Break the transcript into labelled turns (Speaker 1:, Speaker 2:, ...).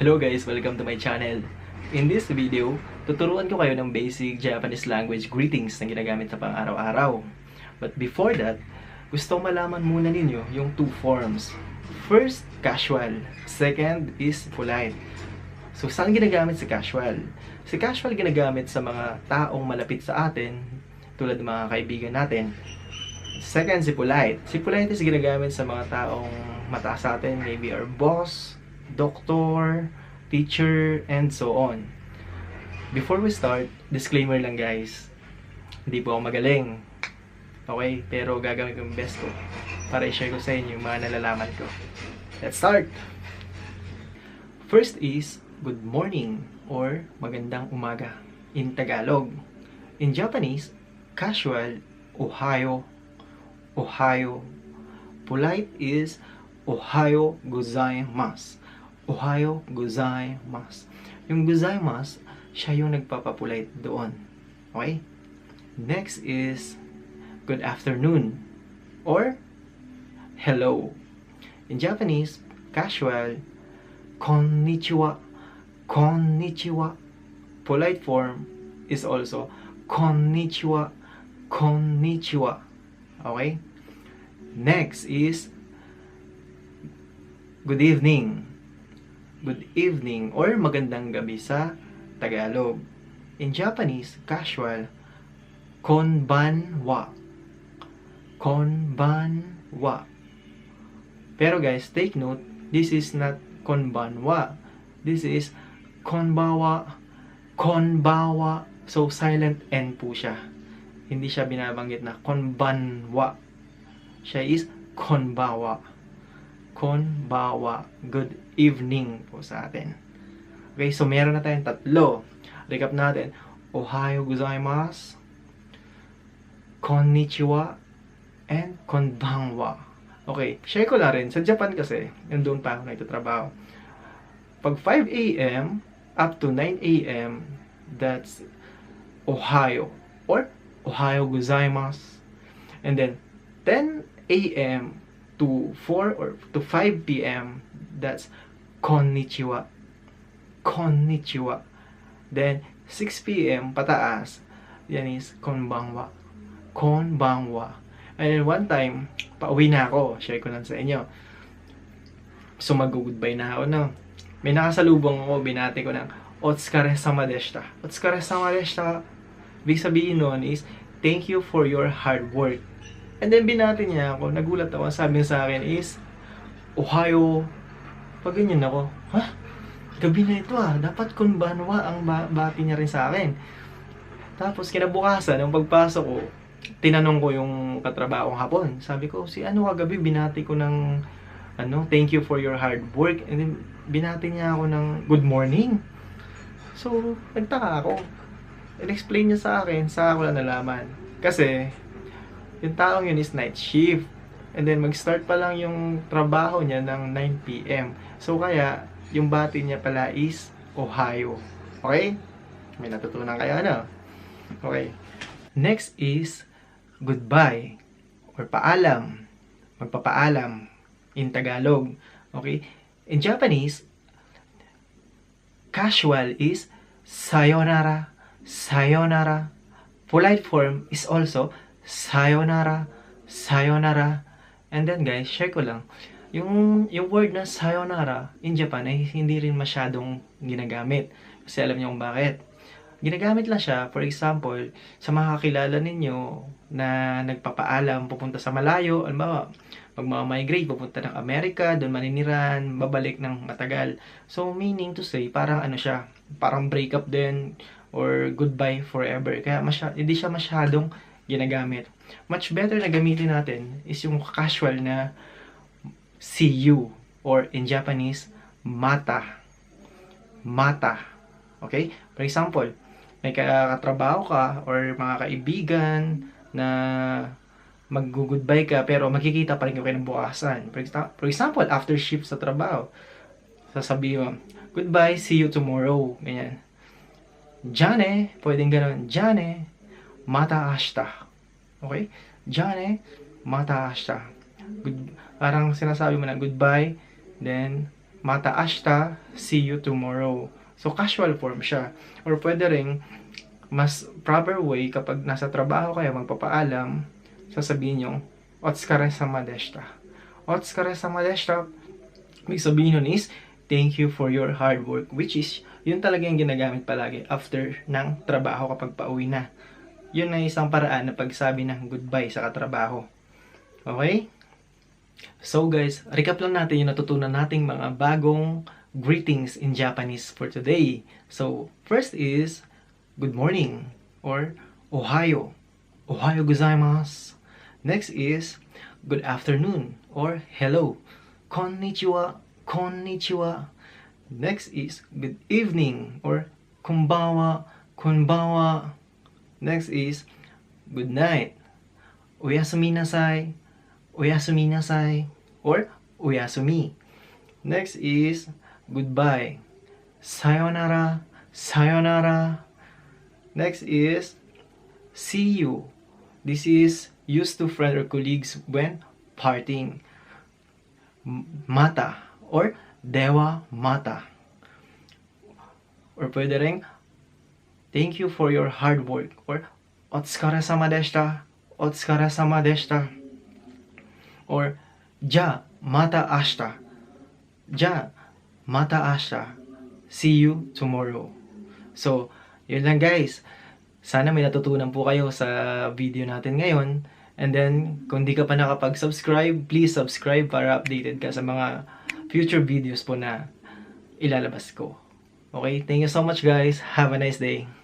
Speaker 1: Hello guys, welcome to my channel. In this video, tuturuan ko kayo ng basic Japanese language greetings na ginagamit sa pang-araw-araw. But before that, gusto malaman muna ninyo yung two forms. First, casual. Second is polite. So, saan ginagamit si casual? Si casual ginagamit sa mga taong malapit sa atin, tulad ng mga kaibigan natin. Second, si polite. Si polite is ginagamit sa mga taong mataas sa atin, maybe our boss, doctor, teacher, and so on. Before we start, disclaimer lang guys. Hindi po ako magaling. Okay? Pero gagawin ko yung best ko para i-share ko sa inyo yung mga nalalaman ko. Let's start! First is, good morning or magandang umaga in Tagalog. In Japanese, casual, ohayou, ohayou. Polite is ohayou gozaimasu. Ohayou gozaimasu. Yung gozaimasu, siya yung nagpapapulite doon. Okay? Next is good afternoon or hello. In Japanese, casual, konnichiwa. Konnichiwa. Polite form is also konnichiwa. Konnichiwa. Okay? Next is good evening. Good evening or magandang gabi sa Tagalog. In Japanese, casual, konbanwa. Konbanwa. Pero guys, take note, this is not konbanwa. This is konbawa. Konbawa. So, silent N po siya. Hindi siya binabanggit na konbanwa. Siya is konbawa. Konbawa. Good evening po sa atin. Okay, so meron na tayong tatlo. Recap natin. Ohayou gozaimasu, konnichiwa, and konbanwa. Okay, share ko lang rin. Sa Japan kasi, nandun pa ako nagtatrabaho. Pag 5 a.m. up to 9 a.m., that's ohayou or ohayou gozaimasu. And then, 10 a.m. to 4 or to 5 p.m. that's konnichiwa. Konnichiwa. Then 6 p.m. pataas, yan is konbanwa. Konbanwa. And then one time, pauwi na ako. Share ko lang sa inyo. So mag-goodbye na ako, no? May nakasalubong ako, binati ko ng otsukaresama deshita. Otsukaresama deshita. Ibig sabihin nun is, thank you for your hard work. And then binati niya ako, nagulat ako, sabi niya sa akin is, ohayou. Pag ganyan ako, ha? Gabi na ito dapat konbanwa ang bati niya rin sa akin. Tapos kinabukasan, nung pagpasok ko, tinanong ko yung katrabaho kong hapon. Sabi ko, si ano kagabi, binati ko ng, thank you for your hard work. And then, binati niya ako ng good morning. So, nagtaka ako. In-explain niya sa akin, saka ko lang nalaman. Kasi, yung taong yun is night shift. And then, mag-start pa lang yung trabaho niya ng 9 p.m. So, kaya, yung bati niya pala is ohayou. Okay? May natutunan kayo, ano? Okay. Next is goodbye or paalam. Magpapaalam in Tagalog. Okay? In Japanese, casual is sayonara. Sayonara. Polite form is also sayonara, sayonara. And then guys, share ko lang. Yung word na sayonara in Japan ay hindi rin masyadong ginagamit. Kasi alam niyo kung bakit. Ginagamit lang siya, for example, sa mga kakilala ninyo na nagpapaalam, pupunta sa malayo, alam magmamigrate, pupunta ng Amerika, doon maniniran, babalik ng matagal. So, meaning to say, parang siya, parang breakup din, or goodbye forever. Kaya hindi siya masyadong ginagamit. Much better na gamitin natin is yung casual na see you or in Japanese mata. Mata. Okay? For example, may katrabaho ka or mga kaibigan na mag-goodbye ka pero magkikita pa rin kayo bukasan. For example, after shift sa trabaho, sasabihin mo, goodbye, see you tomorrow. Ganyan. Jane, pwedeng gano'n. Jane, mata ashita. Okay? Jane, mata ashita. Parang sinasabi mo na goodbye, then mata ashita, see you tomorrow. So, casual form siya. Or pwede ring, mas proper way, kapag nasa trabaho kayo, magpapaalam, sasabihin nyo, otsukaresama deshita. Otsukaresama deshita, may sabihin nun is, thank you for your hard work, which is, yun talaga yung ginagamit palagi after ng trabaho kapag pauwi na. Yun ay isang paraan na pagsabi ng goodbye sa katrabaho. Okay? So guys, recap lang natin yung natutunan nating mga bagong greetings in Japanese for today. So, first is, good morning, or ohayou. Ohayou gozaimasu. Next is, good afternoon, or hello. Konnichiwa, konnichiwa. Next is, good evening, or konbanwa, konbanwa. Next is, good night. Oyasumi nasai, oyasumi nasai, or oyasumi. Next is, goodbye. Sayonara, sayonara. Next is, see you. This is used to friends or colleagues when parting. Mata, or dewa mata. Or pwede rin, thank you for your hard work, or otsukaresama deshita, otsukaresama deshita. Or ja mata ashita, ja mata ashita, see you tomorrow. So, yun lang guys. Sana may natutunan po kayo sa video natin ngayon. And then, kung di ka pa nakapag-subscribe, please subscribe para updated ka sa mga future videos po na ilalabas ko. Okay? Thank you so much guys. Have a nice day.